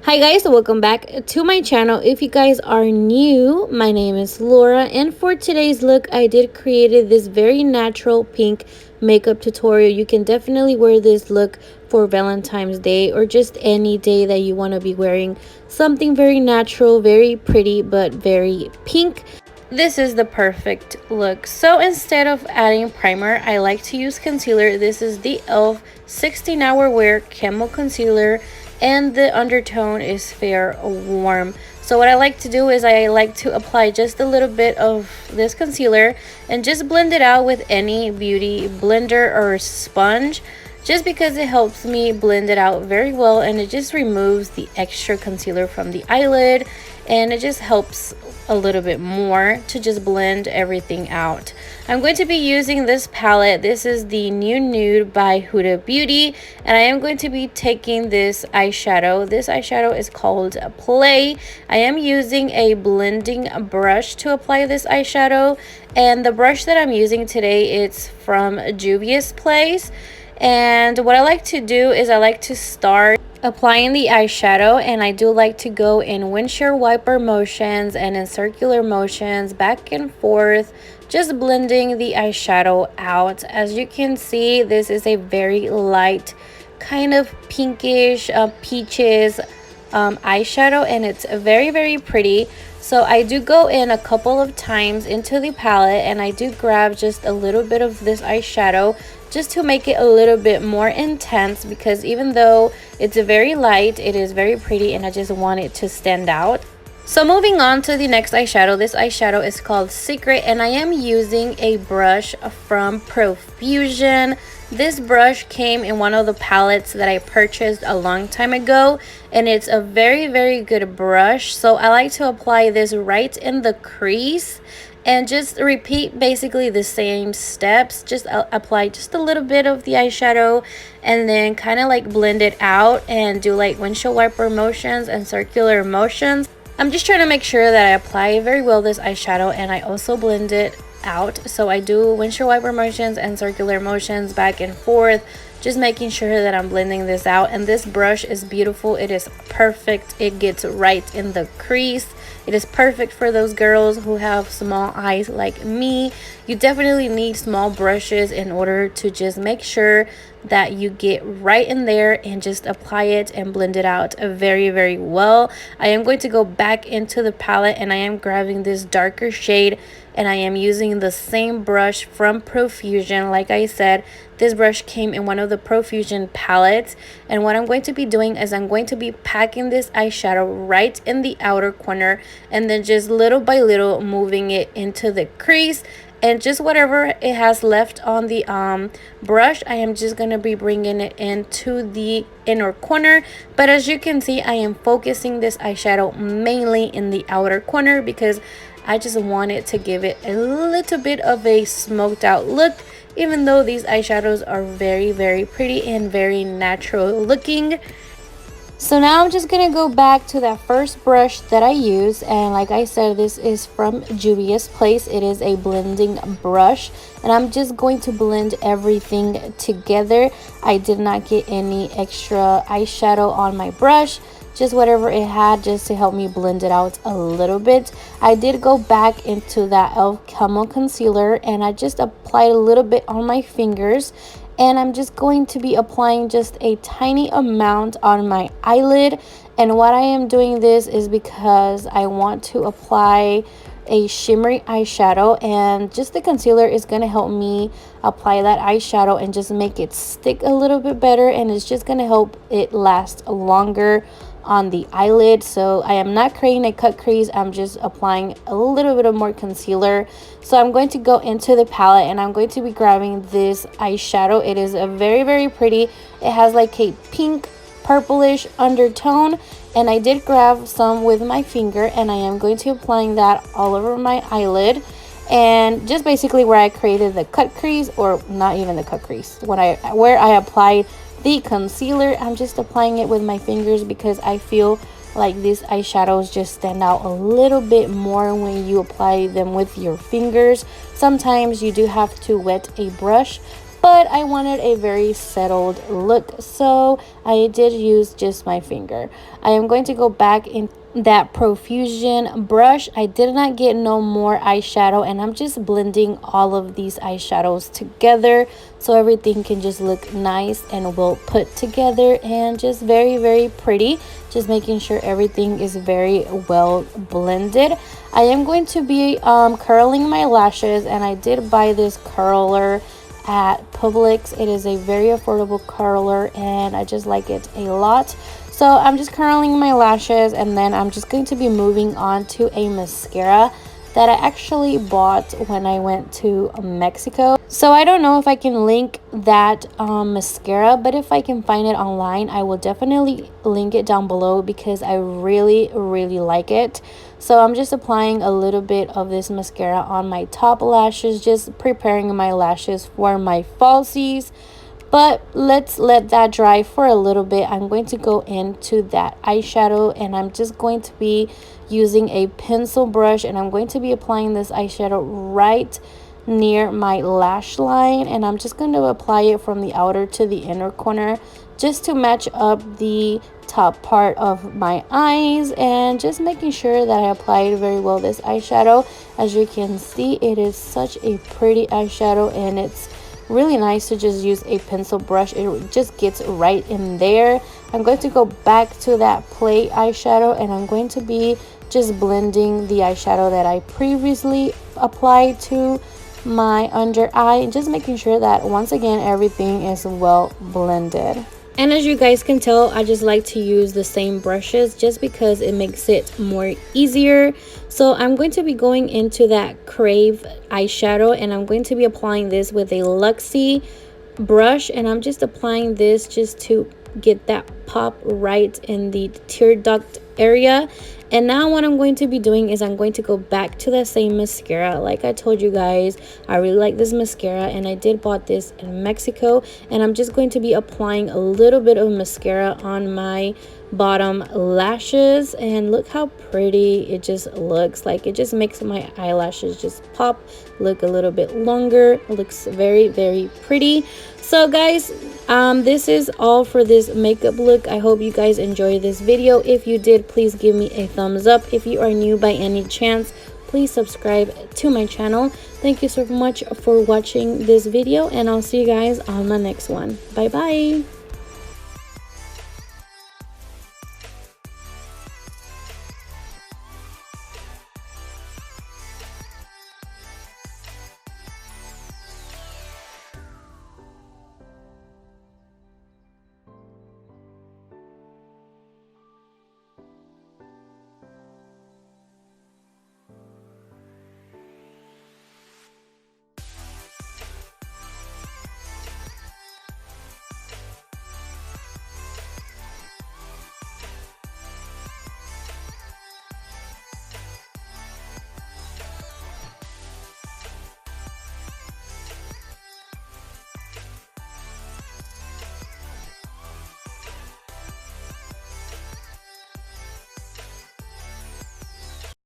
Hi guys, welcome back to my channel. If you guys are new, my name is Laura, and for today's look I did created this very natural pink makeup tutorial. You can definitely wear this look for Valentine's Day or just any day that you want to be wearing something very natural, very pretty, but very pink. This is the perfect look. So instead of adding primer, I like to use concealer. This is the e.l.f. 16 Hour Wear Camo Concealer, and the undertone is fair warm. So what I like to do is I like to apply just a little bit of this concealer and just blend it out with any beauty blender or sponge, just because it helps me blend it out very well, and it just removes the extra concealer from the eyelid, and it just helps a little bit more to just blend everything out. I'm going to be using this palette. This is the New Nude by Huda Beauty, and I am going to be taking this eyeshadow. This eyeshadow is called Play. I am using a blending brush to apply this eyeshadow, and the brush that I'm using today, it's from Juvia's Place. And what I like to do is I like to start applying the eyeshadow, and I do like to go in windshield wiper motions and in circular motions back and forth, just blending the eyeshadow out. As you can see, this is a very light kind of pinkish peaches eyeshadow, and it's very pretty. So I do go in a couple of times into the palette, and I do grab just a little bit of this eyeshadow just to make it a little bit more intense, because even though it's very light, it is very pretty, and I just want it to stand out. So moving on to the next eyeshadow. This eyeshadow is called Secret, and I am using a brush from Profusion. This brush came in one of the palettes that I purchased a long time ago, and it's a very good brush. So I like to apply this right in the crease and just repeat basically the same steps. Just apply just a little bit of the eyeshadow and then kind of like blend it out and do like windshield wiper motions and circular motions. I'm just trying to make sure that I apply very well this eyeshadow, and I also blend it out. So I do windshield wiper motions and circular motions back and forth, just making sure that I'm blending this out. And this brush is beautiful. It is perfect. It gets right in the crease. It is perfect for those girls who have small eyes like me. You definitely need small brushes in order to just make sure that you get right in there and just apply it and blend it out very well. I am going to go back into the palette, and I am grabbing this darker shade, and I am using the same brush from Profusion. Like I said, this brush came in one of the Profusion palettes, and what I'm going to be doing is I'm going to be packing this eyeshadow right in the outer corner, and then just little by little moving it into the crease. And just whatever it has left on the brush, I am just going to be bringing it into the inner corner. But as you can see, I am focusing this eyeshadow mainly in the outer corner, because I just want it to give it a little bit of a smoked out look, even though these eyeshadows are very pretty and very natural looking. So now I'm just gonna go back to that first brush that I used, and like I said, this is from Juvia's Place. It is a blending brush, and I'm just going to blend everything together. I did not get any extra eyeshadow on my brush, just whatever it had, just to help me blend it out a little bit. I did go back into that e.l.f. Camo Concealer, and I just applied a little bit on my fingers, and I'm just going to be applying just a tiny amount on my eyelid. And what I am doing this is because I want to apply a shimmery eyeshadow, and just the concealer is going to help me apply that eyeshadow and just make it stick a little bit better, and it's just going to help it last longer on the eyelid. So I am not creating a cut crease, I'm just applying a little bit of more concealer. So I'm going to go into the palette, and I'm going to be grabbing this eyeshadow. It is a very pretty. It has like a pink purplish undertone, and I did grab some with my finger, and I am going to be applying that all over my eyelid, and just basically where I created the cut crease, or not even the cut crease, where I applied the concealer. I'm just applying it with my fingers, because I feel like these eyeshadows just stand out a little bit more when you apply them with your fingers. Sometimes you do have to wet a brush, but I wanted a very settled look, so I did use just my finger. I am going to go back in that profusion brush. I did not get no more eyeshadow, and I'm just blending all of these eyeshadows together so everything can just look nice and well put together and just very pretty. Just making sure everything is very well blended. I am going to be curling my lashes, and I did buy this curler at Publix. It is a very affordable curler and I just like it a lot. So I'm just curling my lashes, and then I'm just going to be moving on to a mascara that I actually bought when I went to Mexico. So I don't know if I can link that mascara, but if I can find it online, I will definitely link it down below because I really like it. So I'm just applying a little bit of this mascara on my top lashes, just preparing my lashes for my falsies. But let's let that dry for a little bit. I'm going to go into that eyeshadow, and I'm just going to be using a pencil brush, and I'm going to be applying this eyeshadow right near my lash line, and I'm just going to apply it from the outer to the inner corner just to match up the top part of my eyes, and just making sure that I applied very well this eyeshadow. As you can see, it is such a pretty eyeshadow, and it's really nice to just use a pencil brush. It just gets right in there. I'm going to go back to that play eyeshadow, and I'm going to be just blending the eyeshadow that I previously applied to my under eye, and just making sure that once again everything is well blended. And as you guys can tell, I just like to use the same brushes just because it makes it more easier. So I'm going to be going into that Crave eyeshadow, and I'm going to be applying this with a Luxie brush, and I'm just applying this just to get that pop right in the tear duct area. And now what I'm going to be doing is I'm going to go back to the same mascara. Like I told you guys, I really like this mascara, and I did bought this in Mexico, and I'm just going to be applying a little bit of mascara on my bottom lashes, and look how pretty it just looks. Like, it just makes my eyelashes just pop, look a little bit longer. It looks very pretty. So guys, this is all for this makeup look. I hope you guys enjoyed this video. If you did, please give me a thumbs up. If you are new by any chance, please subscribe to my channel. Thank you so much for watching this video, and I'll see you guys on my next one. Bye bye.